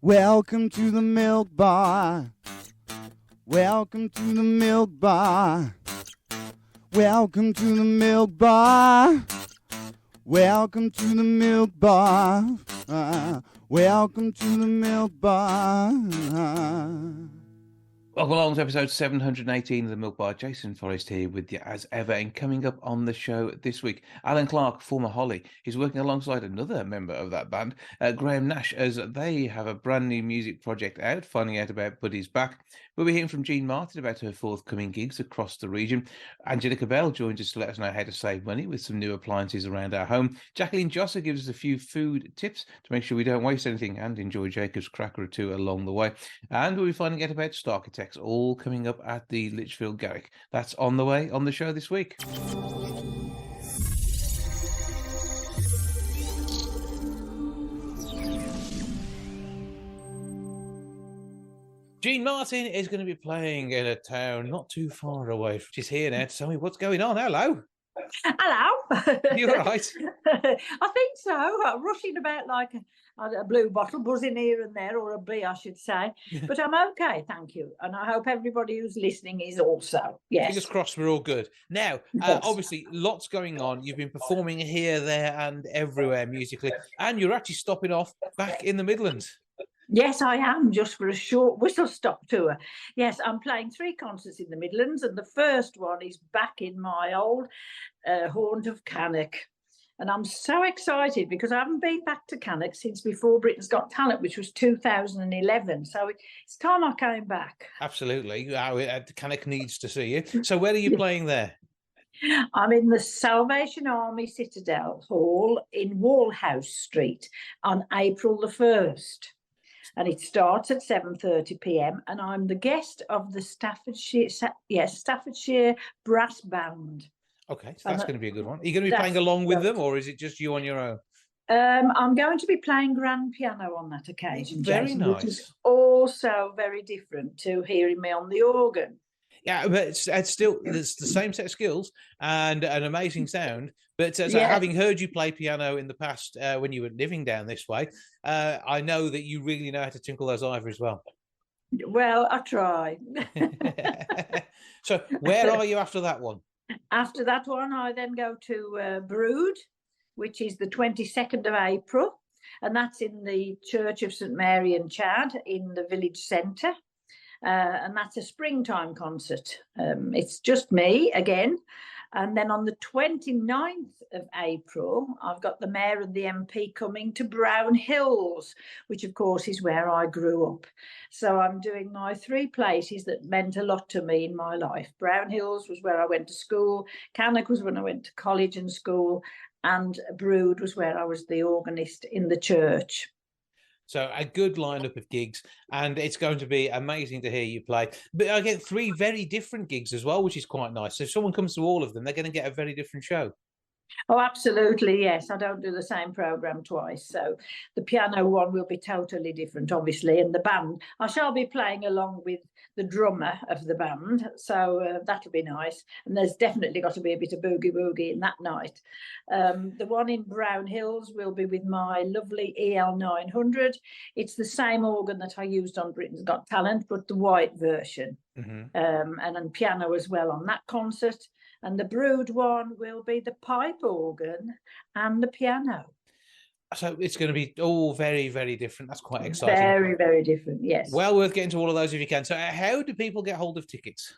Welcome to the milk bar. Welcome to the milk bar. Welcome to the milk bar. Welcome to the milk bar. Welcome to the milk bar. Welcome along to episode 718 of the Milk Bar. Jason Forrest here with you as ever. And coming up on the show this week, Allan Clarke, former Holly, is working alongside another member of that band, Graham Nash, as they have a brand new music project out, finding out about Buddy's back. We'll be hearing from Martyn about her forthcoming gigs across the region. Angelical Bell joins us to let us know how to save money with some new appliances around our home. Jacqueline Jossa gives us a few food tips to make sure we don't waste anything and enjoy Jacob's cracker or two along the way. And we'll be finding out about Sarchitects, all coming up at the Lichfield Garrick. That's on the way on the show this week. Martyn is going to be playing in a town not too far away. She's here now to tell me what's going on. Hello. Hello. You all right? I think so. I'm rushing about like a blue bottle, buzzing here and there, or a bee, I should say. But I'm okay, thank you. And I hope everybody who's listening is also. Yes. Fingers crossed we're all good. Now, Yes. Obviously, lots going on. You've been performing here, there, and everywhere musically. And you're actually stopping off back in the Midlands. Yes, I am, just for a short whistle-stop tour. Yes, I'm playing 3 concerts in the Midlands, and the first one is back in my old haunt of Cannock. And I'm so excited because I haven't been back to Cannock since before Britain's Got Talent, which was 2011. So it's time I came back. Absolutely. Cannock needs to see you. So where are you playing there? I'm in the Salvation Army Citadel Hall in Walhouse Street on April the 1st. And it starts at 7:30 p.m. and I'm the guest of the Staffordshire Brass Band. Okay, so that's going to be a good one. Are you going to be playing along with them, or is it just you on your own? I'm going to be playing grand piano on that occasion. Very Jason, nice. Which is also very different to hearing me on the organ. Yeah, but it's the same set of skills and an amazing sound. But having heard you play piano in the past when you were living down this way, I know that you really know how to tinkle those ivories well. Well, I try. So where are you after that one? After that one, I then go to Brood, which is the 22nd of April. And that's in the Church of St Mary and Chad in the village centre. And that's a springtime concert. It's just me again. And then on the 29th of April, I've got the Mayor and the MP coming to Brown Hills, which, of course, is where I grew up. So I'm doing my 3 places that meant a lot to me in my life. Brown Hills was where I went to school. Cannock was when I went to college and school. And Brood was where I was the organist in the church. So a good lineup of gigs, and it's going to be amazing to hear you play. But I get 3 very different gigs as well, which is quite nice. So if someone comes to all of them, they're going to get a very different show. Oh, absolutely, yes. I don't do the same programme twice. So the piano one will be totally different, obviously, and the band. I shall be playing along with the drummer of the band, so that'll be nice. And there's definitely got to be a bit of boogie-woogie in that night. The one in Brown Hills will be with my lovely EL 900. It's the same organ that I used on Britain's Got Talent, but the white version. Mm-hmm. And then piano as well on that concert. And the Brood one will be the pipe organ and the piano. So it's going to be all very, very different. That's quite exciting. Very, very different, yes. Well worth getting to all of those if you can. So how do people get hold of tickets?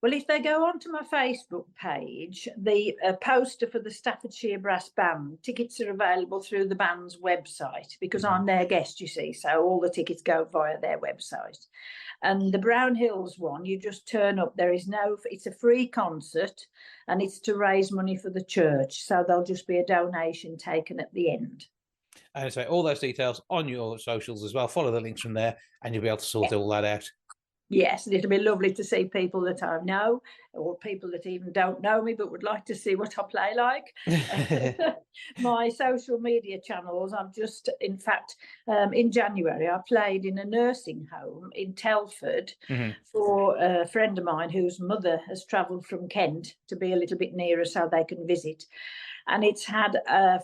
Well, if they go onto my Facebook page, the poster for the Staffordshire Brass Band, tickets are available through the band's website because I'm their guest, you see. So all the tickets go via their website. And the Brown Hills one, you just turn up. It's a free concert and it's to raise money for the church. So there'll just be a donation taken at the end. And so all those details on your socials as well. Follow the links from there and you'll be able to sort all that out. Yes, and it'll be lovely to see people that I know or people that even don't know me but would like to see what I play like. My social media channels, I've just, in fact, in January, I played in a nursing home in Telford for a friend of mine whose mother has travelled from Kent to be a little bit nearer so they can visit. And it's had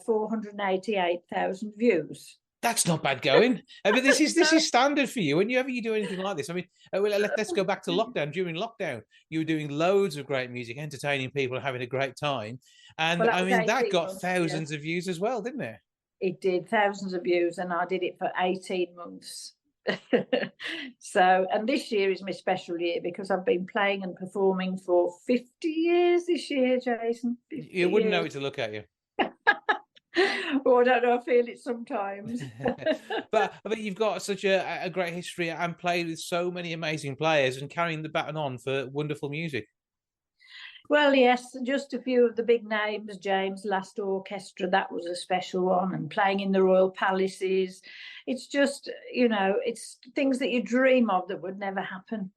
488,000 views. That's not bad going. I mean, this is standard for you. Whenever you do anything like this, I mean, let's go back to lockdown. During lockdown, you were doing loads of great music, entertaining people, and having a great time. And Well, that I was mean, that 18 got months, yeah. thousands of views as well, didn't it? It did, thousands of views, and I did it for 18 months. So, and this year is my special year because I've been playing and performing for 50 years this year, Jason. You wouldn't know it to look at you. Well, I don't know, I feel it sometimes. But I mean, you've got such a great history and played with so many amazing players and carrying the baton on for wonderful music. Well, yes, just a few of the big names. James Last Orchestra, that was a special one, and playing in the Royal Palaces. It's just, it's things that you dream of that would never happen.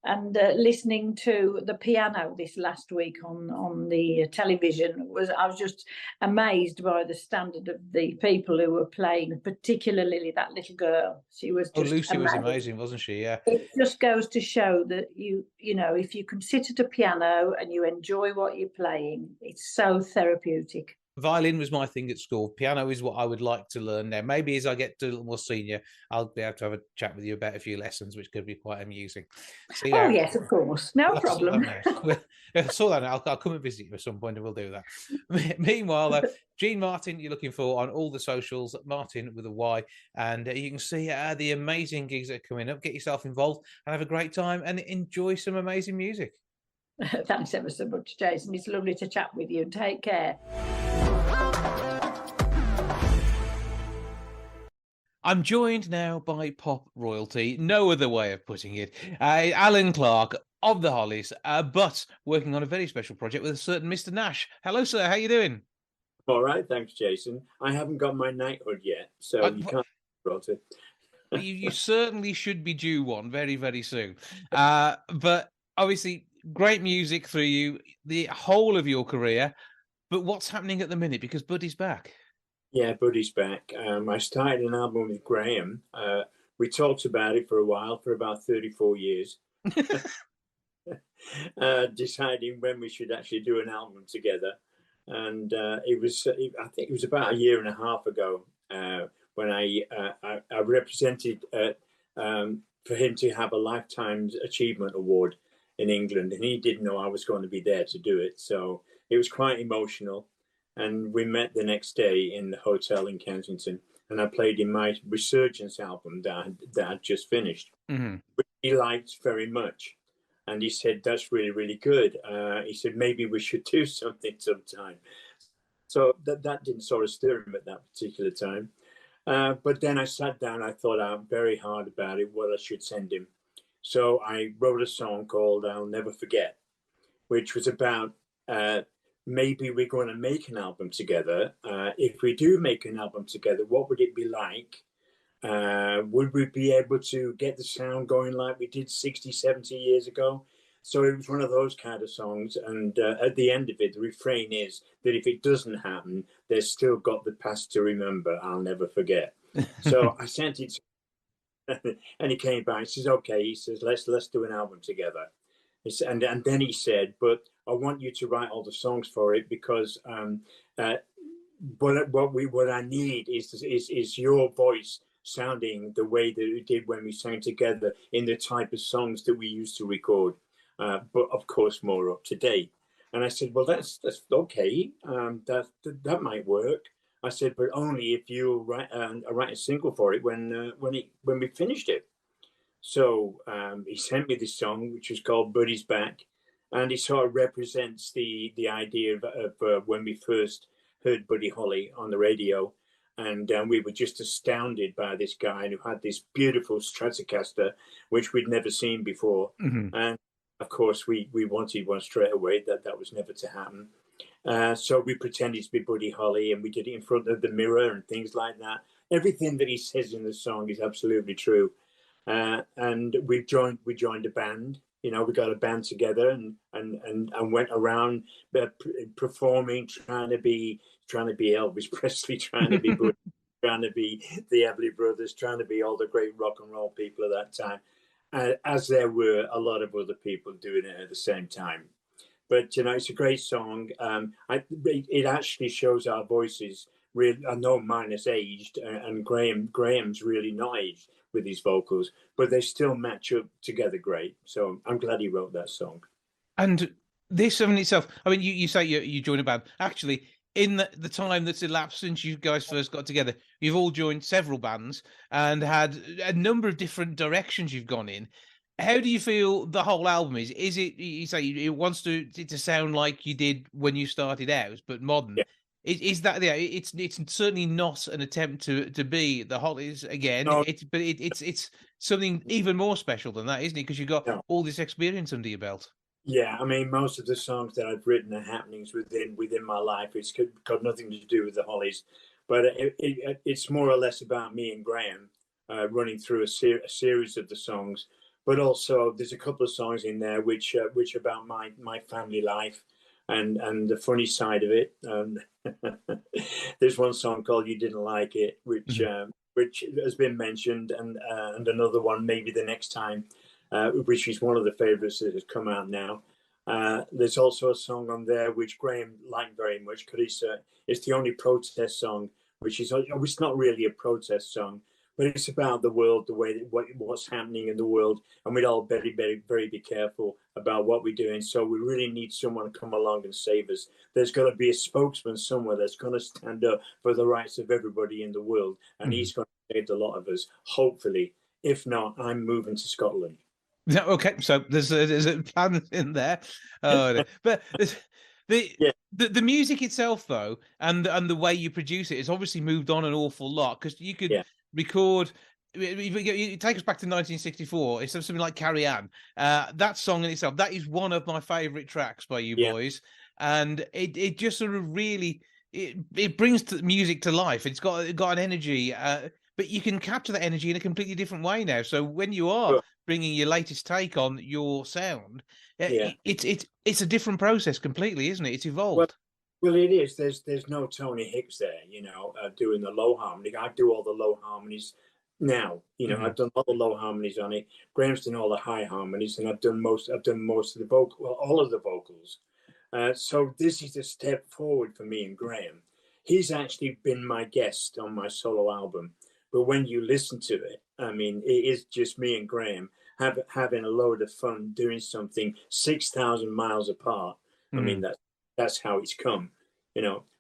And listening to the piano this last week on the television, I was just amazed by the standard of the people who were playing, particularly that little girl. She was just Lucy was amazing, wasn't she? Yeah. It just goes to show that if you can sit at a piano and you enjoy what you're playing, it's so therapeutic. Violin was my thing at school. Piano is what I would like to learn now. Maybe as I get to a little more senior, I'll be able to have a chat with you about a few lessons, which could be quite amusing. Oh, yes, of course. No problem. Saw that now. I'll come and visit you at some point and we'll do that. Meanwhile, Jean Martyn, you're looking for on all the socials, Martyn with a Y, and you can see the amazing gigs that are coming up. Get yourself involved and have a great time and enjoy some amazing music. Thanks ever so much, Jason. It's lovely to chat with you. Take care. I'm joined now by pop royalty, no other way of putting it, Allan Clarke of the Hollies, but working on a very special project with a certain Mr. Nash. Hello, sir. How you doing? All right, thanks, Jason. I haven't got my knighthood yet, so you can't royalty. You certainly should be due one very, very soon. But obviously, great music through you, the whole of your career. But what's happening at the minute? Because Buddy's back. Yeah, Buddy's back. I started an album with Graham. We talked about it for a while, for about 34 years, deciding when we should actually do an album together. And I think it was about a year and a half ago when I represented for him to have a Lifetime Achievement Award in England, and he didn't know I was going to be there to do it. So it was quite emotional. And we met the next day in the hotel in Kensington, and I played in my Resurgence album that I'd just finished, which he liked very much. And he said, that's really, really good. He said, maybe we should do something sometime. So that didn't sort of stir him at that particular time. But then I sat down, I thought out very hard about it, what I should send him. So I wrote a song called I'll Never Forget, which was about maybe we're going to make an album together. If we do make an album together, what would it be like? Would we be able to get the sound going like we did 60, 70 years ago? So it was one of those kind of songs. And at the end of it, the refrain is that if it doesn't happen, there's still got the past to remember. I'll never forget. So I sent it to him, and he came back. He says, okay. He says, let's do an album together. And then he said, but I want you to write all the songs for it because what I need is your voice sounding the way that it did when we sang together in the type of songs that we used to record, but of course more up to date. And I said, well, that's okay. That might work. I said, but only if you write a single for it when we finished it. So he sent me this song, which was called Buddy's Back, and it sort of represents the idea of when we first heard Buddy Holly on the radio, and we were just astounded by this guy who had this beautiful Stratocaster, which we'd never seen before. And of course, we wanted one straight away. That was never to happen. So we pretended to be Buddy Holly, and we did it in front of the mirror and things like that. Everything that he says in the song is absolutely true. And we joined a band. We got a band together and went around performing, trying to be Elvis Presley, trying to be Buddy, trying to be the Everly Brothers, trying to be all the great rock and roll people at that time, as there were a lot of other people doing it at the same time. But it's a great song. It actually shows our voices really, I know mine has aged, and Graham's really not aged with his vocals, but they still match up together great. So I'm glad he wrote that song. And this in itself, I mean, you say you joined a band. Actually, in the time that's elapsed since you guys first got together, you've all joined several bands and had a number of different directions you've gone in. How do you feel the whole album is? Is it, you say it wants to sound like you did when you started out, but modern? Yeah. Is that, yeah? It's certainly not an attempt to be the Hollies again. No, It's something even more special than that, isn't it? Because you've got no. all this experience under your belt. Yeah, I mean, most of the songs that I've written are happenings within my life. It's got nothing to do with the Hollies, but it's more or less about me and Graham running through a series of the songs. But also, there's a couple of songs in there which are about my family life and the funny side of it. There's one song called "You Didn't Like It," which has been mentioned, and another one maybe the next time. Which is one of the favourites that has come out now. There's also a song on there which Graham liked very much because it's the only protest song, which is it's not really a protest song, but it's about the world, the way what's happening in the world, and we'd all very be careful about what we're doing. So we really need someone to come along and save us. There's got to be a spokesman somewhere that's going to stand up for the rights of everybody in the world, and he's going to save a lot of us, hopefully. If not, I'm moving to Scotland. Yeah, okay, so there's a plan in there. Oh, but the music itself, though, and the way you produce it has obviously moved on an awful lot, because you could record. You take us back to 1964. It's something like "Carry On." That song in itself, that is one of my favourite tracks by you boys, and it just sort of really it brings the music to life. It's got an energy. But you can capture that energy in a completely different way now. So when you are bringing your latest take on your sound, it's a different process completely, isn't it? It's evolved. Well, it is. There's no Tony Hicks there, doing the low harmony. I do all the low harmonies now. I've done all the low harmonies on it. Graham's done all the high harmonies, and I've done most of the all of the vocals. So this is a step forward for me and Graham. He's actually been my guest on my solo album. But when you listen to it, I mean, it is just me and Graham having a load of fun doing something 6,000 miles apart. I mean, that's how it's come,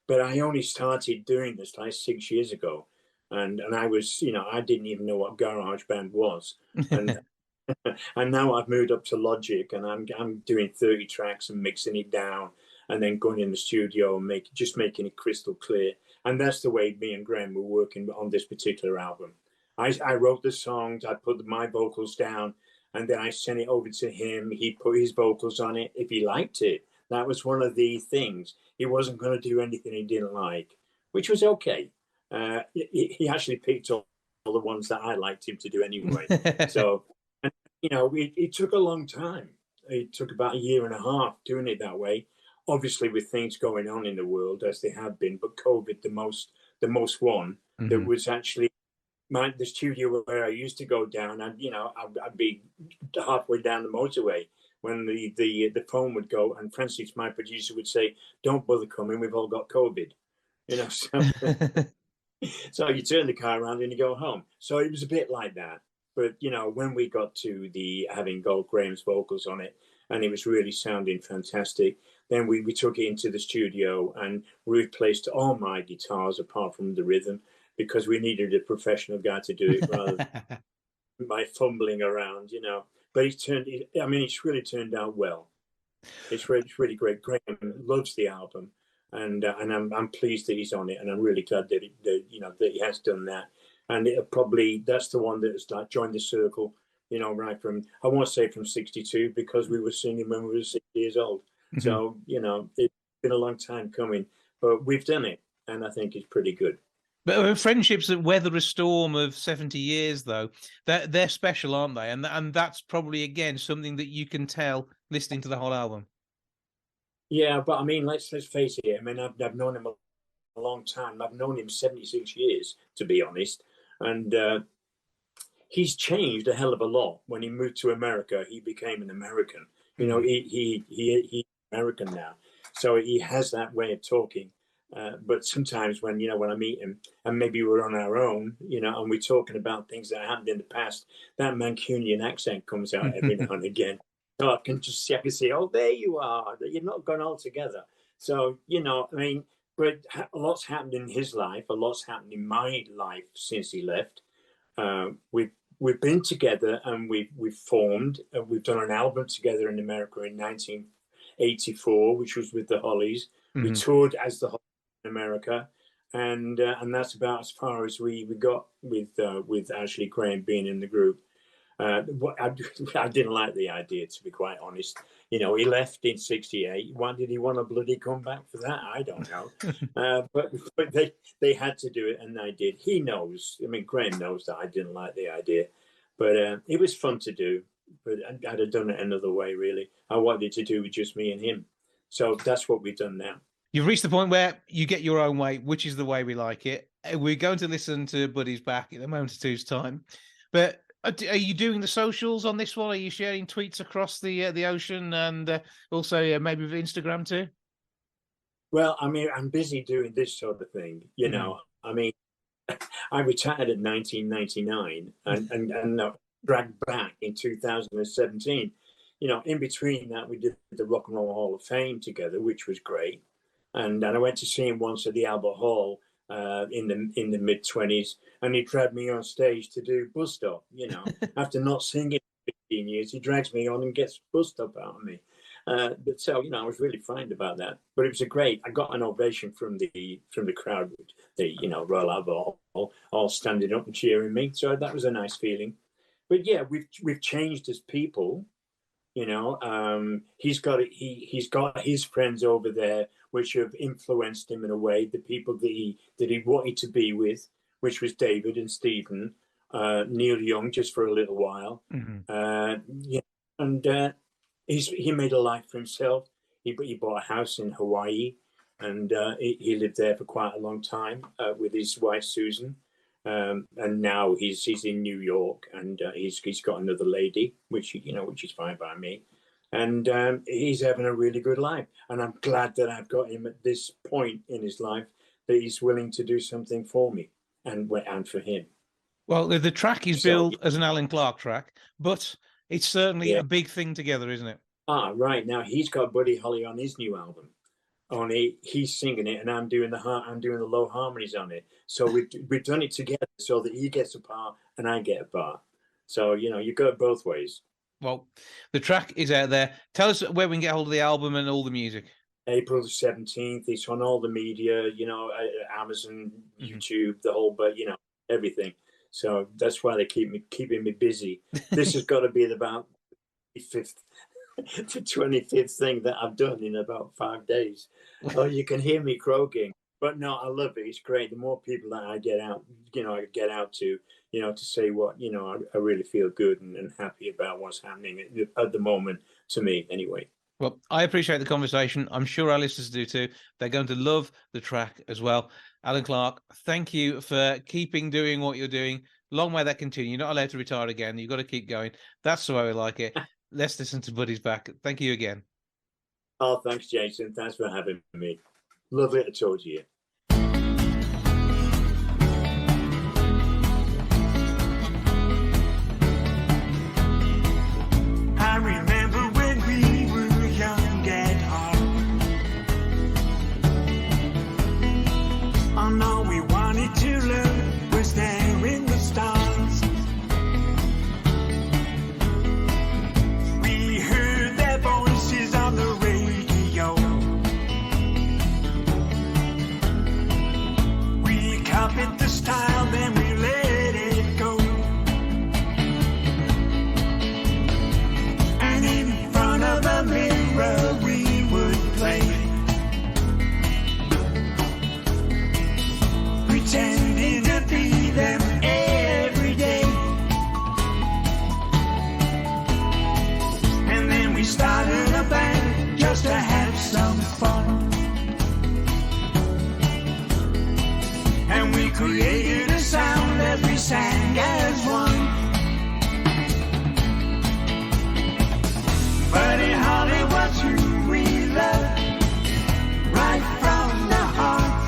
But I only started doing this like 6 years ago. And I was, I didn't even know what GarageBand was. And and now I've moved up to Logic, and I'm doing 30 tracks and mixing it down, and then going in the studio and making it crystal clear. And that's the way me and Graham were working on this particular album. I wrote the songs, I put my vocals down, and then I sent it over to him. He put his vocals on it if he liked it. That was one of the things. He wasn't going to do anything he didn't like, which was okay. He actually picked all the ones that I liked him to do anyway. So, and, it took a long time. It took about a year and a half doing it that way. Obviously, with things going on in the world as they have been, but COVID, the most one that was actually the studio where I used to go down, and I'd be halfway down the motorway when the phone would go, and Francis, my producer, would say, "Don't bother coming, we've all got COVID," So, so you turn the car around and you go home. So it was a bit like that. But when we got to having Gold Graham's vocals on it, and it was really sounding fantastic, then we took it into the studio and replaced all my guitars apart from the rhythm, because we needed a professional guy to do it rather than my fumbling around, But it's really turned out well. It's really great. Graham loves the album, and I'm pleased that he's on it, and I'm really glad that he has done that. And that's the one that's like joined the circle, right from, I won't say from 62, because we were singing when we were 6 years old. So, it's been a long time coming, but we've done it, and I think it's pretty good. But friendships that weather a storm of 70 years, though, they're special, aren't they? And that's probably, again, something that you can tell listening to the whole album. Yeah, but I mean, let's face it. I mean, I've known him a long time. I've known him 76 years, to be honest. And he's changed a hell of a lot. When he moved to America, he became an American. He's American now. So he has that way of talking. But sometimes when I meet him and maybe we're on our own, and we're talking about things that happened in the past, that Mancunian accent comes out every now and again. So I can say, oh, there you are. You're not gone all together. So, but a lot's happened in his life. A lot's happened in my life since he left. We've been together and we've formed. We've done an album together in America in 1984, which was with the Hollies. Mm-hmm. We toured as the Hollies in America, and that's about as far as we got with actually Graham being in the group. I didn't like the idea, to be quite honest. He left in '68. Why did he want to bloody come back for that? I don't know. But they had to do it, and they did. He knows. Graham knows that I didn't like the idea, but it was fun to do. But I'd have done it another way, really. I wanted to do with just me and him. So that's what we've done now. You've reached the point where you get your own way, which is the way we like it. We're going to listen to Buddy's Back in a moment or two's time. But are you doing the socials on this one? Are you sharing tweets across the ocean, and also maybe with Instagram too? Well, I'm busy doing this sort of thing. I retired in 1999 and dragged back in 2017. In between that, we did the Rock and Roll Hall of Fame together, which was great. And I went to see him once at the Albert Hall in the mid-20s, and he dragged me on stage to do Bus Stop. After not singing for 15 years, he drags me on and gets Bus Stop out of me. But so, I was really frightened about that. But it was I got an ovation from the crowd, the Royal Albert Hall, all standing up and cheering me. So that was a nice feeling. But yeah, we've changed as people. He's got his friends over there, which have influenced him in a way. The people that he wanted to be with, which was David and Stephen, Neil Young, just for a little while. Mm-hmm. And he made a life for himself. He bought a house in Hawaii, and he lived there for quite a long time with his wife Susan. And now he's in New York, and he's got another lady, which is fine by me, and he's having a really good life. And I'm glad that I've got him at this point in his life that he's willing to do something for me and for him. Well, the track is billed as an Allan Clarke track, but it's certainly a big thing together, isn't it? Right. Now he's got Buddy Holly on his new album. Only he's singing it, and I'm doing the low harmonies on it. So we've done it together, so that he gets a part and I get a part. So you go both ways. Well, the track is out there. Tell us where we can get hold of the album and all the music. April the 17th. It's on all the media. Amazon, YouTube, the whole, but everything. So that's why they keeping me busy. This has got to be about the 25th thing that I've done in about 5 days. Oh, you can hear me croaking, but no, I love it. It's great. The more people that I get out, to, to say what, I really feel good and happy about what's happening at the moment, to me anyway. Well, I appreciate the conversation. I'm sure our listeners do too. They're going to love the track as well. Allan Clarke, thank you for doing what you're doing. Long may that continue. You're not allowed to retire again. You've got to keep going. That's the way we like it. Let's listen to Buddy's Back. Thank you again. Oh, thanks, Jason. Thanks for having me. Lovely to talk to you. I remember when we were young at heart, and all we wanted to learn was there in the stars. We heard their voices on the radio. We copied the style, then we let it go. And in front of the mirror we would play, pretending to be them every day. And then we started a band just to have some fun. And we created a sound as we sang as one. Buddy Holly was who we loved, right from the heart.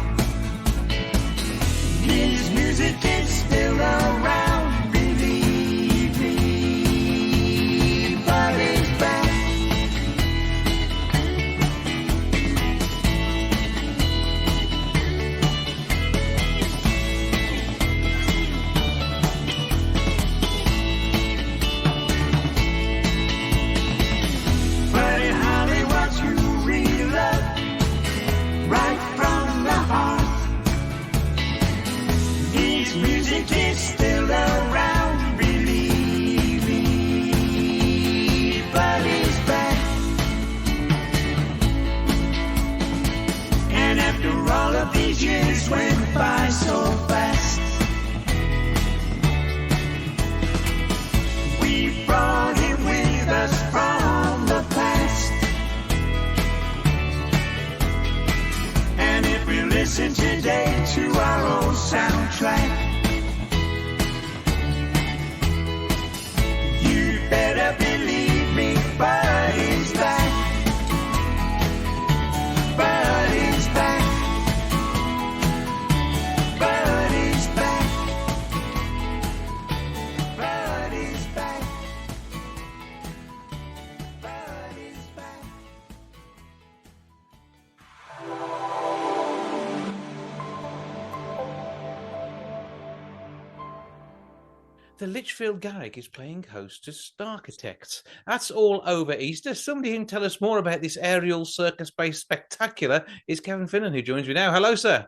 The Lichfield Garrick is playing host to Sarchitects. That's all over Easter. Somebody who can tell us more about this aerial circus-based spectacular is Kevin Finnan, who joins me now. Hello, sir.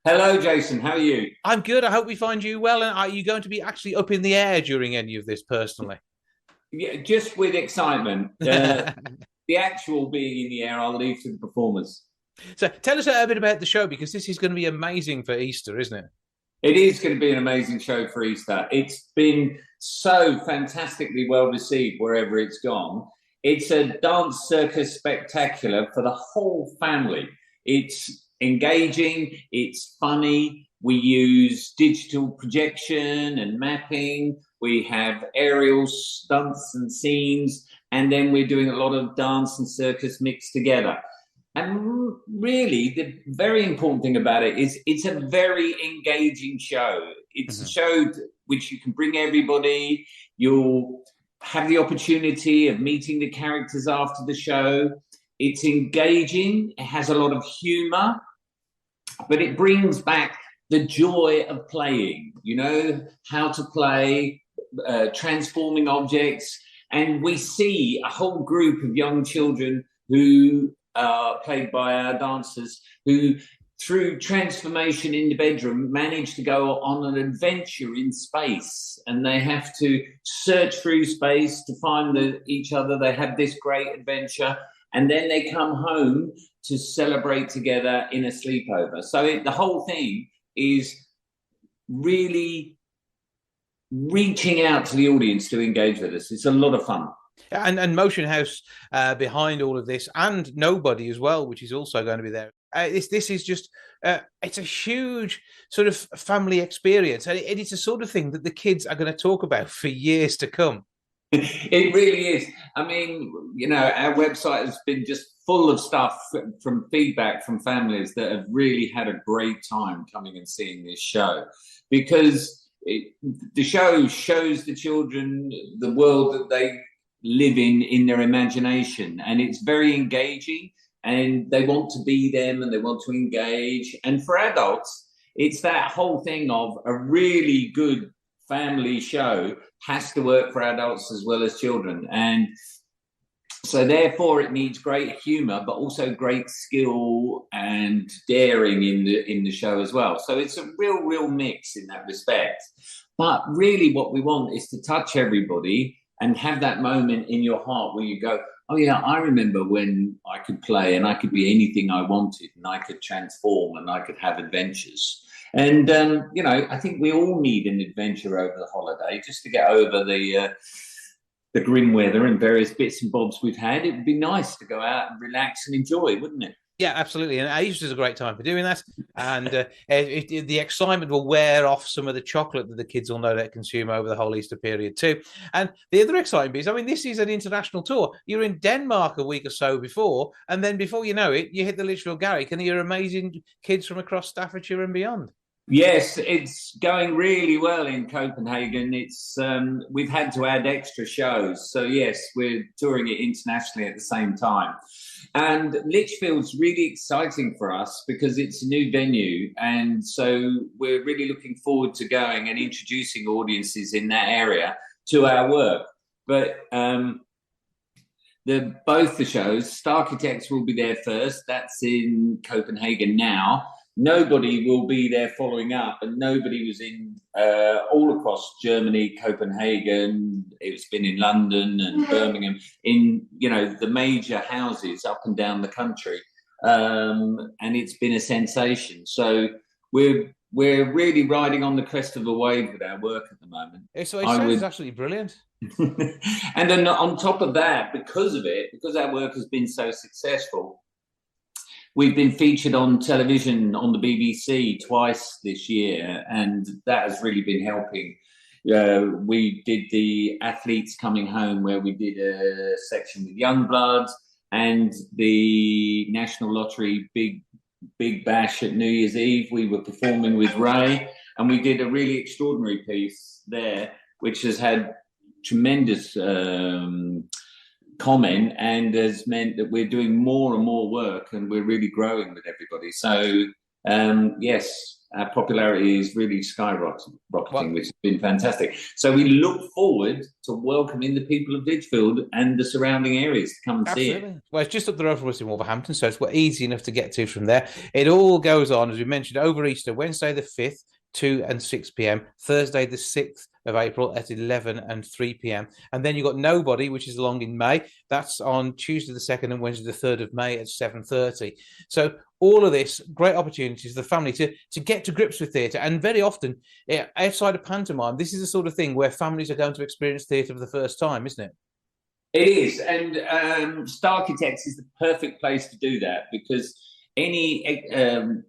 Hello, Jason. How are you? I'm good. I hope we find you well. And are you going to be actually up in the air during any of this personally? Yeah, just with excitement. The actual being in the air, I'll leave to the performers. So tell us a bit about the show, because this is going to be amazing for Easter, isn't it? It is going to be an amazing show for Easter. It's been so fantastically well received wherever it's gone. It's a dance circus spectacular for the whole family. It's engaging, it's funny. We use digital projection and mapping. We have aerial stunts and scenes, and then we're doing a lot of dance and circus mixed together. And really, the very important thing about it is it's a very engaging show. It's a show which you can bring everybody. You'll have the opportunity of meeting the characters after the show. It's engaging. It has a lot of humour, but it brings back the joy of playing, you know, how to play, transforming objects. And we see a whole group of young children who played by our dancers, who through transformation in the bedroom manage to go on an adventure in space, and they have to search through space to find each other. They have this great adventure, and then they come home to celebrate together in a sleepover. So the whole thing is really reaching out to the audience to engage with us. It's a lot of fun. And Motion House behind all of this, and Nobody as well, which is also going to be there. This is just, it's a huge sort of family experience. And it's the sort of thing that the kids are going to talk about for years to come. It really is. I mean, you know, our website has been just full of stuff from feedback from families that have really had a great time coming and seeing this show, because the show shows the children the world that they live in their imagination, and it's very engaging, and they want to be them and they want to engage. And for adults, it's that whole thing of a really good family show has to work for adults as well as children, and so therefore it needs great humor but also great skill and daring in the show as well. So it's a real mix in that respect. But really what we want is to touch everybody and have that moment in your heart where you go, oh yeah, I remember when I could play and I could be anything I wanted, and I could transform and I could have adventures. And, you know, I think we all need an adventure over the holiday just to get over the grim weather and various bits and bobs we've had. It would be nice to go out and relax and enjoy, wouldn't it? Yeah, absolutely. And Easter is a great time for doing that. And the excitement will wear off some of the chocolate that the kids will know that consume over the whole Easter period too. And the other exciting bit is, I mean, this is an international tour. You're in Denmark a week or so before, and then before you know it, you hit the Lichfield Garrick and you're amazing kids from across Staffordshire and beyond. Yes, it's going really well in Copenhagen. It's we've had to add extra shows. So yes, we're touring it internationally at the same time. And Lichfield's really exciting for us because it's a new venue. And so we're really looking forward to going and introducing audiences in that area to our work. But both the shows, Sarchitects will be there first. That's in Copenhagen now. Nobody will be there following up, and Nobody was in all across Germany, Copenhagen. It's been in London and Birmingham, in, you know, the major houses up and down the country, and it's been a sensation. So we're really riding on the crest of a wave with our work at the moment. So it sounds absolutely brilliant. And then on top of that, because our work has been so successful, we've been featured on television on the BBC twice this year, and that has really been helping. We did the Athletes Coming Home, where we did a section with Youngblood, and the National Lottery Big Bash at New Year's Eve. We were performing with Ray, and we did a really extraordinary piece there, which has had tremendous comment and has meant that we're doing more and more work, and we're really growing with everybody. So yes, our popularity is really skyrocketing, which has been fantastic. So we look forward to welcoming the people of Lichfield and the surrounding areas to come and see it. Well, it's just up the road from us in Wolverhampton, so it's easy enough to get to from there. It all goes on, as we mentioned, over Easter, Wednesday the 5th, 2 and 6 p.m, Thursday the 6th of April at 11 and 3 p.m. And then you've got Nobody, which is along in May. That's on Tuesday the 2nd and Wednesday the 3rd of May at 7:30. So all of this, great opportunities for the family to get to grips with theatre. And very often, outside of pantomime, this is the sort of thing where families are going to experience theatre for the first time, isn't it? It is. And Sarchitects is the perfect place to do that, because any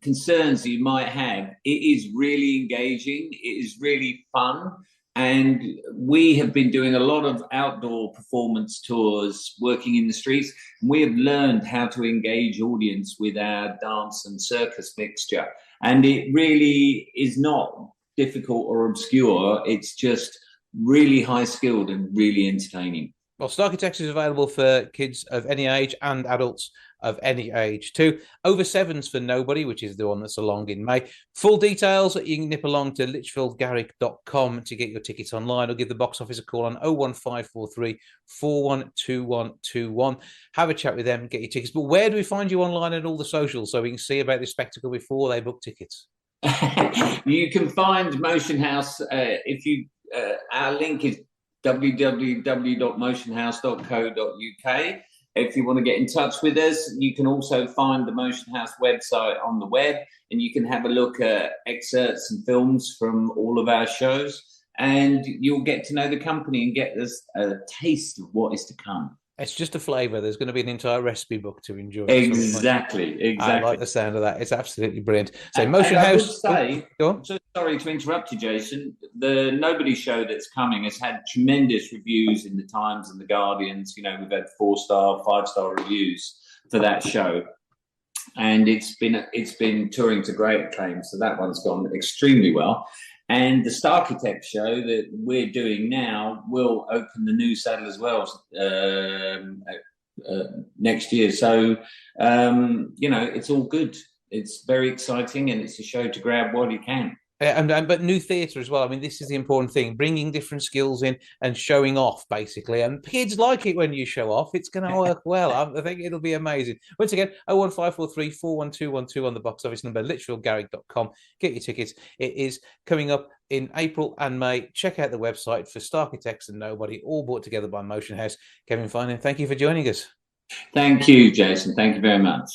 concerns you might have, it is really engaging, it is really fun. And we have been doing a lot of outdoor performance tours, working in the streets, and we have learned how to engage audience with our dance and circus mixture. And it really is not difficult or obscure, it's just really high skilled and really entertaining. Well, Sarchitects is available for kids of any age and adults of any age too. Over sevens for Nobody, which is the one that's along in May. Full details, you can nip along to lichfieldgarrick.com to get your tickets online, or give the box office a call on 01543 412121. Have a chat with them, get your tickets. But where do we find you online and all the socials so we can see about this spectacle before they book tickets? You can find Motion House if you our link is www.motionhouse.co.uk. If you want to get in touch with us, you can also find the Motion House website on the web, and you can have a look at excerpts and films from all of our shows, and you'll get to know the company and get this a taste of what is to come. It's just a flavour. There's going to be an entire recipe book to enjoy. Exactly. I like the sound of that. It's absolutely brilliant. So Motion House. Go on. So sorry to interrupt you, Jason. The Nobody show that's coming has had tremendous reviews in the Times and the Guardians. You know, we've had 4-star, 5-star reviews for that show, and it's been touring to great acclaim. So that one's gone extremely well. And the Sarchitects show that we're doing now will open the new saddle as well next year. So, you know, it's all good. It's very exciting, and it's a show to grab while you can. But new theatre as well. I mean, this is the important thing, bringing different skills in and showing off, basically. And kids like it when you show off. It's going to work well. I think it'll be amazing. Once again, 01543 412121 on the box office number, lichfieldgarrick.com. Get your tickets. It is coming up in April and May. Check out the website for Sarchitects and Nobody, all brought together by Motion House. Kevin Finan, thank you for joining us. Thank you, Jason. Thank you very much.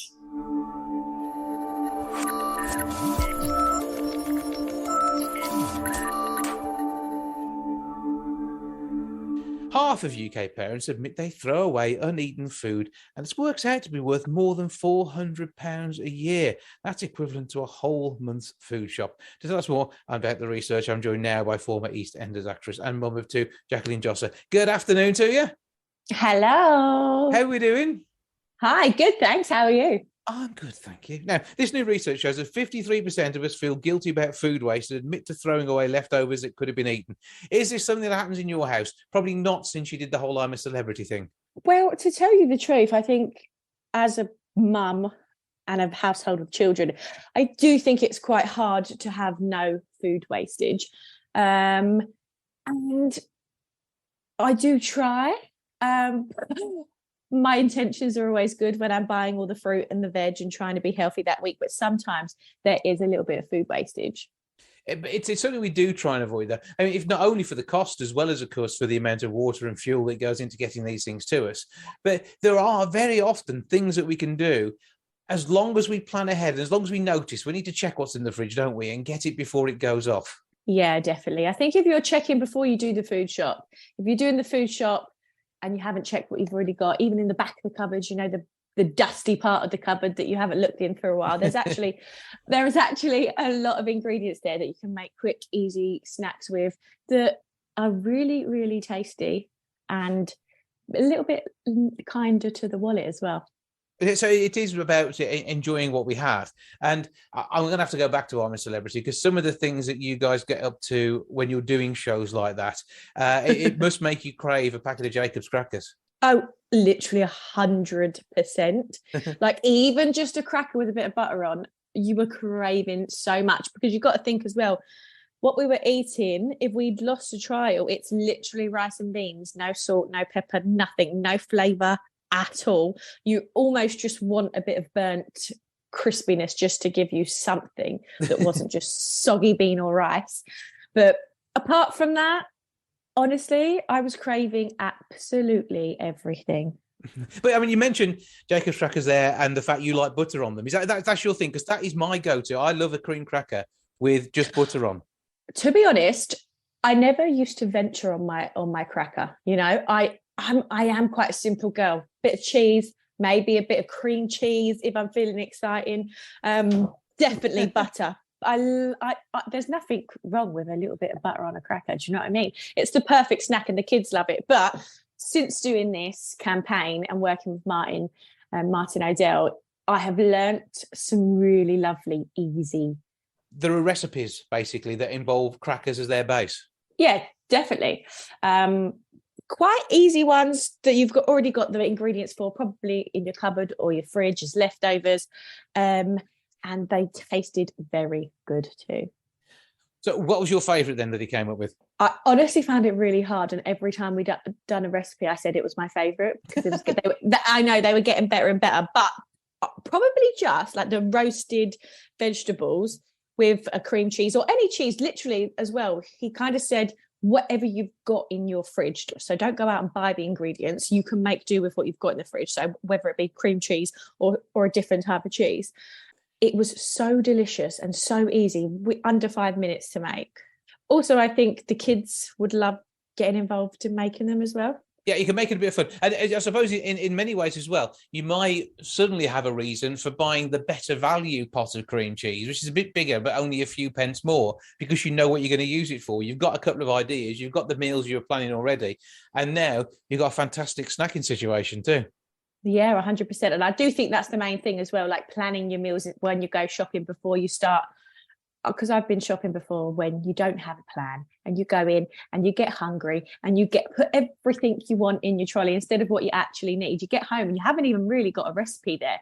Half of UK parents admit they throw away uneaten food, and it works out to be worth more than £400 a year. That's equivalent to a whole month's food shop. To tell us more about the research, I'm joined now by former EastEnders actress and mum of two, Jacqueline Jossa. Good afternoon to you. Hello. How are we doing? Hi, good, thanks. How are you? I'm good, thank you. Now, this new research shows that 53% of us feel guilty about food waste and admit to throwing away leftovers that could have been eaten. Is this something that happens in your house? Probably not, since you did the whole I'm a Celebrity thing. Well, to tell you the truth, I think as a mum and a household of children, I do think it's quite hard to have no food wastage. And I do try. My intentions are always good when I'm buying all the fruit and the veg and trying to be healthy that week, but sometimes there is a little bit of food wastage. It's something we do try and avoid that. I mean, if not only for the cost, as well as, of course, for the amount of water and fuel that goes into getting these things to us. But there are very often things that we can do as long as we plan ahead, and as long as we notice. We need to check what's in the fridge, don't we, and get it before it goes off. Yeah, definitely. I think if you're checking before you do the food shop, if you're doing the food shop and you haven't checked what you've already got, even in the back of the cupboards, you know, the dusty part of the cupboard that you haven't looked in for a while, there is actually a lot of ingredients there that you can make quick, easy snacks with that are really, really tasty and a little bit kinder to the wallet as well. So it is about enjoying what we have. And I'm going to have to go back to I'm a Celebrity, because some of the things that you guys get up to when you're doing shows like that, it must make you crave a packet of Jacob's crackers. Oh, literally 100%. Like even just a cracker with a bit of butter on, you were craving so much, because you've got to think as well, what we were eating, if we'd lost a trial, it's literally rice and beans, no salt, no pepper, nothing, no flavour at all. You almost just want a bit of burnt crispiness just to give you something that wasn't just soggy bean or rice. But apart from that, honestly, I was craving absolutely everything. But I mean, you mentioned Jacob's crackers there and the fact you like butter on them. Is that's your thing? Because that is my go-to. I love a cream cracker with just butter on. To be honest, I never used to venture on my cracker. You know, I am quite a simple girl. Bit of cheese, maybe a bit of cream cheese if I'm feeling exciting. Definitely butter. I there's nothing wrong with a little bit of butter on a cracker. Do you know what I mean? It's the perfect snack, and the kids love it. But since doing this campaign and working with Martyn and Martyn O'Dell, I have learnt some really lovely, easy. There are recipes basically that involve crackers as their base. Yeah, definitely. Quite easy ones that you've already got the ingredients for, probably in your cupboard or your fridge as leftovers. And they tasted very good too. So what was your favourite then that he came up with? I honestly found it really hard, and every time we'd done a recipe, I said it was my favourite, because it was good. I know they were getting better and better, but probably just like the roasted vegetables with a cream cheese, or any cheese, literally as well. He kind of said, whatever you've got in your fridge. So don't go out and buy the ingredients. You can make do with what you've got in the fridge. So whether it be cream cheese or a different type of cheese. It was so delicious and so easy, under 5 minutes to make. Also, I think the kids would love getting involved in making them as well. Yeah, you can make it a bit of fun. And I suppose in many ways as well, you might suddenly have a reason for buying the better value pot of cream cheese, which is a bit bigger, but only a few pence more, because you know what you're going to use it for. You've got a couple of ideas. You've got the meals you were planning already. And now you've got a fantastic snacking situation too. Yeah, 100%. And I do think that's the main thing as well, like planning your meals when you go shopping before you start. Because I've been shopping before when you don't have a plan, and you go in and you get hungry and you put everything you want in your trolley instead of what you actually need. You get home and you haven't even really got a recipe there.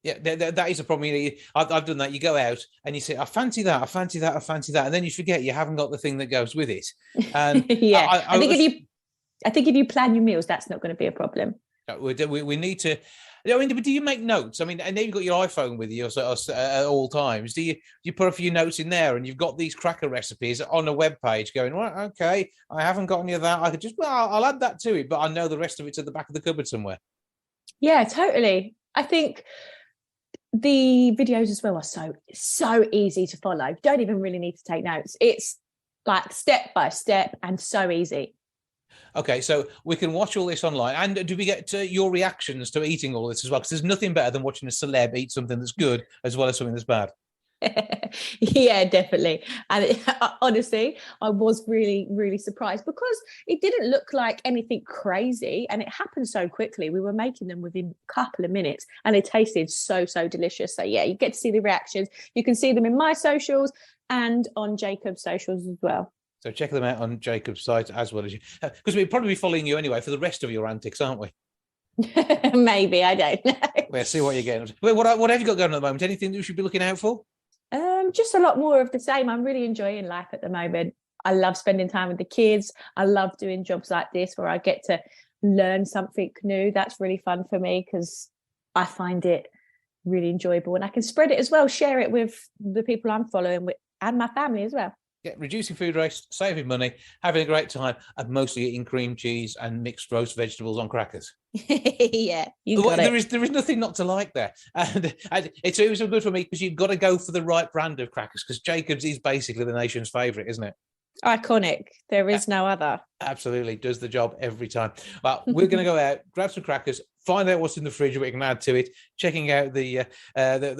Yeah, that is a problem. I've done that. You go out and you say, I fancy that, I fancy that, I fancy that. And then you forget you haven't got the thing that goes with it. And yeah, I think if you plan your meals, that's not going to be a problem. We need to. I mean, do you make notes? I mean, and then you've got your iPhone with you at all times. Do you put a few notes in there, and you've got these cracker recipes on a web page going, well, okay, I haven't got any of that. I could just, I'll add that to it, but I know the rest of it's at the back of the cupboard somewhere. Yeah, totally. I think the videos as well are so easy to follow. You don't even really need to take notes. It's like step by step and so easy. Okay, so we can watch all this online. And do we get your reactions to eating all this as well? Because there's nothing better than watching a celeb eat something that's good as well as something that's bad. Yeah, definitely. And honestly, I was really, really surprised, because it didn't look like anything crazy, and it happened so quickly. We were making them within a couple of minutes, and it tasted so delicious. So yeah, you get to see the reactions. You can see them in my socials and on Jacob's socials as well. So check them out on Jacob's site as well as you, because we'll probably be following you anyway for the rest of your antics, aren't we? Maybe, I don't know. We'll see what you're getting. What have you got going at the moment? Anything that we should be looking out for? Just a lot more of the same. I'm really enjoying life at the moment. I love spending time with the kids. I love doing jobs like this where I get to learn something new. That's really fun for me, because I find it really enjoyable, and I can spread it as well, share it with the people I'm following with and my family as well. Yeah, reducing food waste, saving money, having a great time, and mostly eating cream cheese and mixed roast vegetables on crackers. Yeah, you got it. There is nothing not to like there, and it's so good for me, because you've got to go for the right brand of crackers, because Jacob's is basically the nation's favourite, isn't it? Iconic. There is no other. Absolutely, does the job every time. Well, we're going to go out, grab some crackers, find out what's in the fridge, what we can add to it, checking out the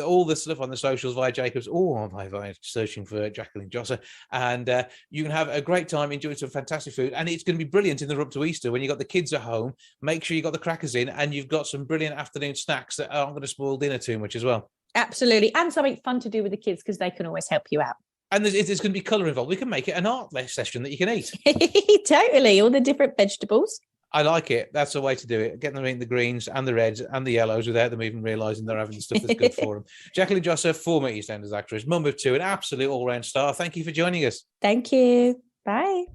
all the stuff on the socials via Jacob's, or by searching for Jacqueline Jossa, and you can have a great time enjoying some fantastic food. And it's going to be brilliant in the run-up to Easter when you've got the kids at home. Make sure you got the crackers in, and you've got some brilliant afternoon snacks that aren't going to spoil dinner too much as well. Absolutely, and something fun to do with the kids, because they can always help you out. And there's going to be colour involved. We can make it an art session that you can eat. Totally, all the different vegetables. I like it. That's the way to do it. Getting them in the greens and the reds and the yellows without them even realising they're having the stuff that's good for them. Jacqueline Jossa, former EastEnders actress, mum of two, an absolute all-round star. Thank you for joining us. Thank you. Bye.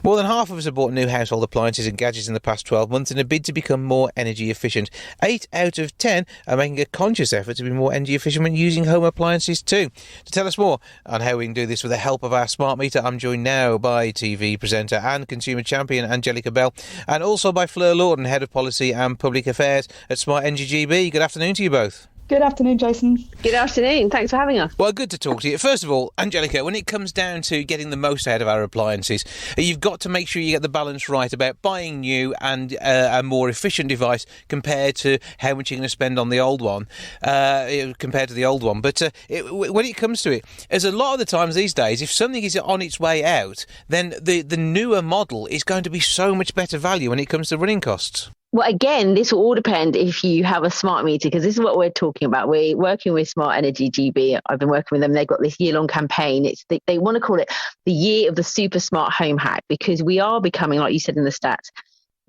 More than half of us have bought new household appliances and gadgets in the past 12 months in a bid to become more energy efficient. 8 out of 10 are making a conscious effort to be more energy efficient when using home appliances too. To tell us more on how we can do this with the help of our smart meter, I'm joined now by TV presenter and consumer champion Angelical Bell, and also by Fleur Lawton, Head of Policy and Public Affairs at Smart Energy GB. Good afternoon to you both. Good afternoon, Jason. Good afternoon. Thanks for having us. Well, good to talk to you. First of all, Angelica, when it comes down to getting the most out of our appliances, you've got to make sure you get the balance right about buying new and a more efficient device compared to how much you're going to spend on the old one, compared to the old one. But when it comes to it, as a lot of the times these days, if something is on its way out, then the newer model is going to be so much better value when it comes to running costs. Well, again, this will all depend if you have a smart meter, because this is what we're talking about. We're working with Smart Energy GB. I've been working with them. They've got this year-long campaign. They want to call it the year of the super smart home hack, because we are becoming, like you said in the stats,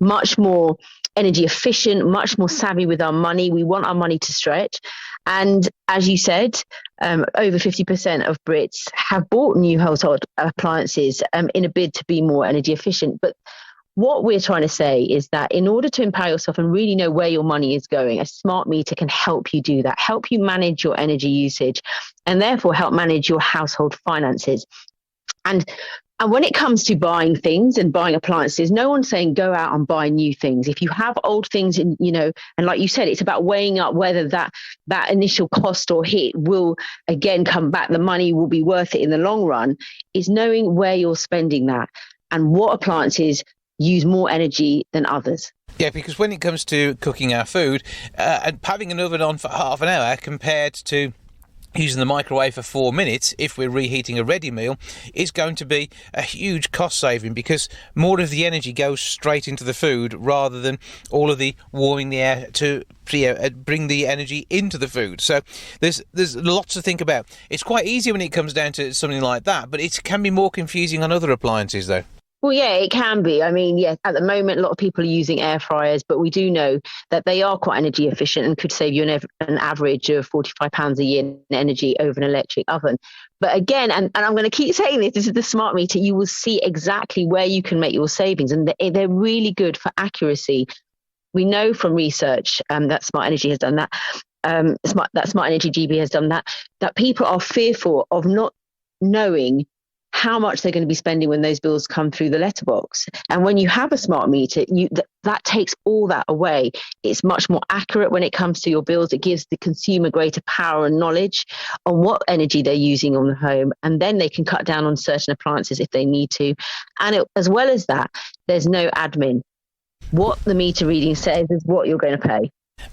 much more energy efficient, much more savvy with our money. We want our money to stretch. And as you said, over 50% of Brits have bought new household appliances in a bid to be more energy efficient. But what we're trying to say is that in order to empower yourself and really know where your money is going, a smart meter can help you do that, help you manage your energy usage, and therefore help manage your household finances. And when it comes to buying things and buying appliances, no one's saying go out and buy new things. If you have old things, and like you said, it's about weighing up whether that initial cost or hit will again come back. The money will be worth it in the long run. Is knowing where you're spending that and what appliances use more energy than others. Yeah, because when it comes to cooking our food, and having an oven on for half an hour compared to using the microwave for 4 minutes, if we're reheating a ready meal, is going to be a huge cost saving, because more of the energy goes straight into the food rather than all of the warming the air to bring the energy into the food. So there's lots to think about. It's quite easy when it comes down to something like that, but it can be more confusing on other appliances though. Well, yeah, it can be. I mean, yeah, at the moment, a lot of people are using air fryers, but we do know that they are quite energy efficient and could save you an average of £45 a year in energy over an electric oven. But again, and I'm going to keep saying this is the smart meter, you will see exactly where you can make your savings, and they're really good for accuracy. We know from research that Smart Energy has done that, Smart Energy GB has done that people are fearful of not knowing how much they're going to be spending when those bills come through the letterbox. And when you have a smart meter, that takes all that away. It's much more accurate when it comes to your bills. It gives the consumer greater power and knowledge on what energy they're using on the home, and then they can cut down on certain appliances if they need to. And as well as that, there's no admin. What the meter reading says is what you're going to pay.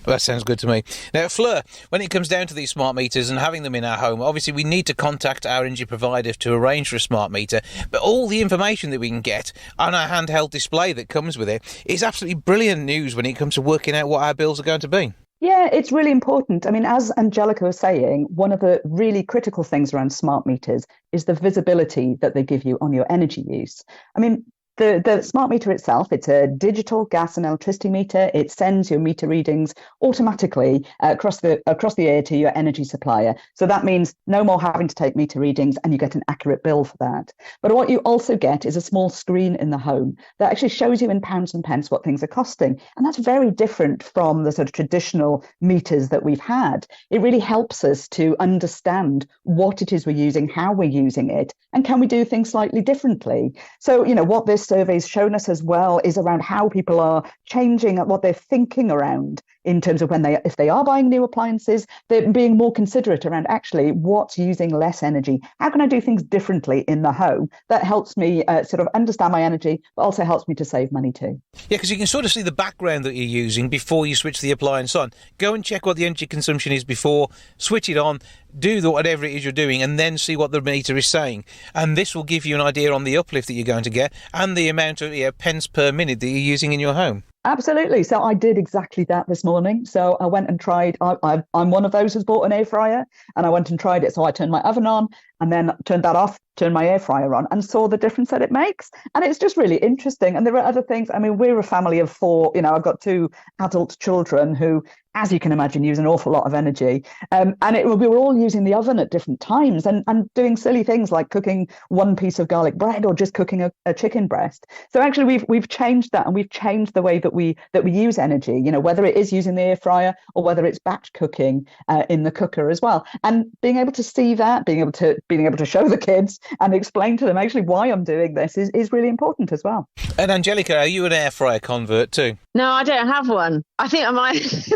That sounds good to me. Now, Fleur, when it comes down to these smart meters and having them in our home, obviously we need to contact our energy provider to arrange for a smart meter, but all the information that we can get on our handheld display that comes with it is absolutely brilliant news when it comes to working out what our bills are going to be. Yeah, it's really important. I mean, as Angelica was saying, one of the really critical things around smart meters is the visibility that they give you on your energy use. I mean, the smart meter itself, it's a digital gas and electricity meter. It sends your meter readings automatically across the air to your energy supplier. So that means no more having to take meter readings, and you get an accurate bill for that. But what you also get is a small screen in the home that actually shows you in pounds and pence what things are costing. And that's very different from the sort of traditional meters that we've had. It really helps us to understand what it is we're using, how we're using it, and can we do things slightly differently. So, what this survey's shown us as well is around how people are changing what they're thinking around in terms of if they are buying new appliances, they're being more considerate around actually what's using less energy. How can I do things differently in the home that helps me sort of understand my energy, but also helps me to save money too? Yeah, because you can sort of see the background that you're using before you switch the appliance on. Go and check what the energy consumption is before, switch it on, do whatever it is you're doing, and then see what the meter is saying. And this will give you an idea on the uplift that you're going to get and the amount of pence per minute that you're using in your home. Absolutely. So I did exactly that this morning. So I went and tried, I'm one of those who's bought an air fryer, and I went and tried it. So I turned my oven on and then turned that off, turn my air fryer on and saw the difference that it makes. And it's just really interesting. And there are other things. I mean, we're a family of 4, I've got 2 adult children who, as you can imagine, use an awful lot of energy. And we were all using the oven at different times and doing silly things like cooking one piece of garlic bread or just cooking a chicken breast. So actually we've changed that, and we've changed the way that we use energy, whether it is using the air fryer or whether it's batch cooking in the cooker as well. And being able to see that, being able to show the kids and explain to them actually why I'm doing this is really important as well. And Angelica, are you an air fryer convert too? No, I don't have one. I think I might.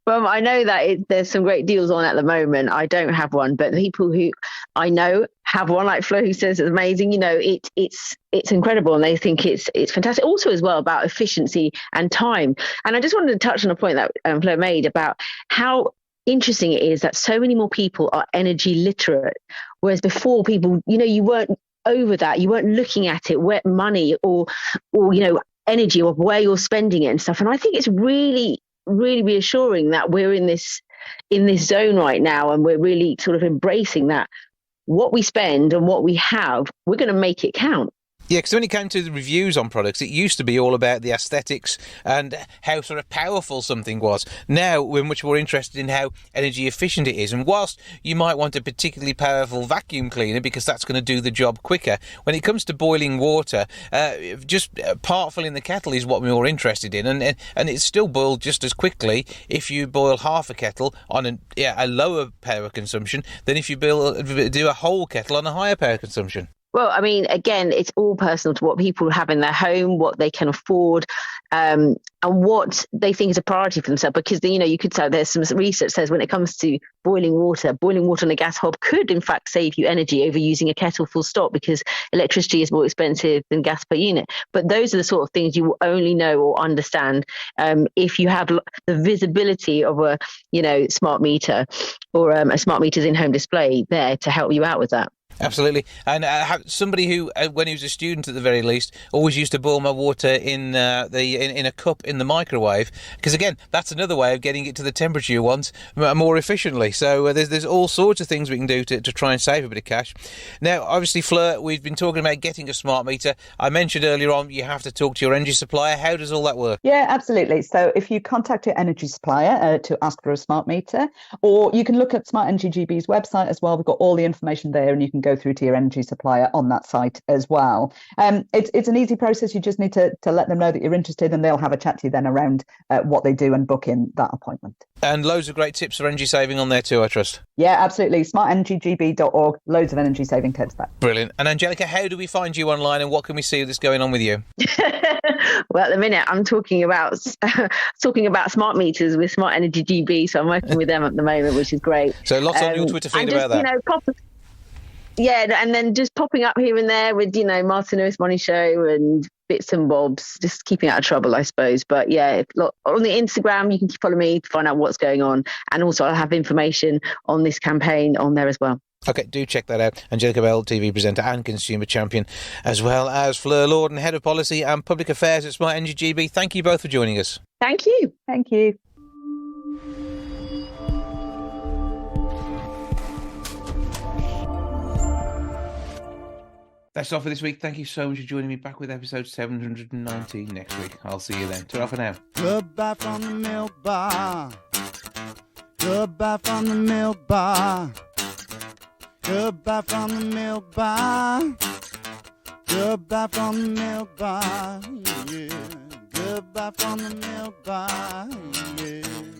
Well, I know that there's some great deals on at the moment. I don't have one, but the people who I know have one, like Flo, who says it's amazing. It's incredible, and they think it's fantastic. Also, as well, about efficiency and time. And I just wanted to touch on a point that Flo made about how interesting it is that so many more people are energy literate, whereas before people, you weren't over that. You weren't looking at it, where money or energy or where you're spending it and stuff. And I think it's really, really reassuring that we're in this zone right now, and we're really sort of embracing that what we spend and what we have, we're going to make it count. Yeah, because when it came to the reviews on products, it used to be all about the aesthetics and how sort of powerful something was. Now we're much more interested in how energy efficient it is. And whilst you might want a particularly powerful vacuum cleaner because that's going to do the job quicker, when it comes to boiling water, just part filling the kettle is what we're more interested in. And it's still boiled just as quickly if you boil half a kettle on a lower power consumption than if you do a whole kettle on a higher power consumption. Well, I mean, again, it's all personal to what people have in their home, what they can afford, and what they think is a priority for themselves. Because, you could say there's some research says when it comes to boiling water on a gas hob could, in fact, save you energy over using a kettle full stop, because electricity is more expensive than gas per unit. But those are the sort of things you will only know or understand if you have the visibility of a, smart meter or a smart meter's in-home display there to help you out with that. Absolutely. And somebody who, when he was a student at the very least, always used to boil my water in a cup in the microwave, because again, that's another way of getting it to the temperature you want more efficiently. So there's all sorts of things we can do to try and save a bit of cash. Now, obviously, Fleur, we've been talking about getting a smart meter. I mentioned earlier on you have to talk to your energy supplier. How does all that work? Yeah, absolutely. So if you contact your energy supplier to ask for a smart meter, or you can look at Smart Energy GB's website as well. We've got all the information there, and you can go through to your energy supplier on that site as well. It's an easy process. You just need to let them know that you're interested, and they'll have a chat to you then around what they do and book in that appointment. And loads of great tips for energy saving on there too, I trust. Yeah, absolutely. smartenergygb.org. Loads of energy saving tips there. Brilliant. And Angelica, how do we find you online, and what can we see that's going on with you? Well, at the minute, I'm talking about smart meters with Smart Energy GB, so I'm working with them at the moment, which is great. So lots on your Twitter feed about that. And then just popping up here and there with, Martyn Lewis Money Show and bits and bobs, just keeping out of trouble, I suppose. But yeah, on the Instagram, you can follow me to find out what's going on. And also I'll have information on this campaign on there as well. Okay, do check that out. Angelical Bell, TV presenter and consumer champion, as well as Fleur Lorden, Head of Policy and Public Affairs at Smart Energy GB. Thank you both for joining us. Thank you. Thank you. That's all for this week. Thank you so much for joining me. Back with episode 719 next week. I'll see you then. Ta-ra for now. Goodbye from the milk bar. Goodbye from the milk bar. Goodbye from the milk bar. Goodbye from the milk bar. Yeah. Goodbye from the milk bar. Yeah.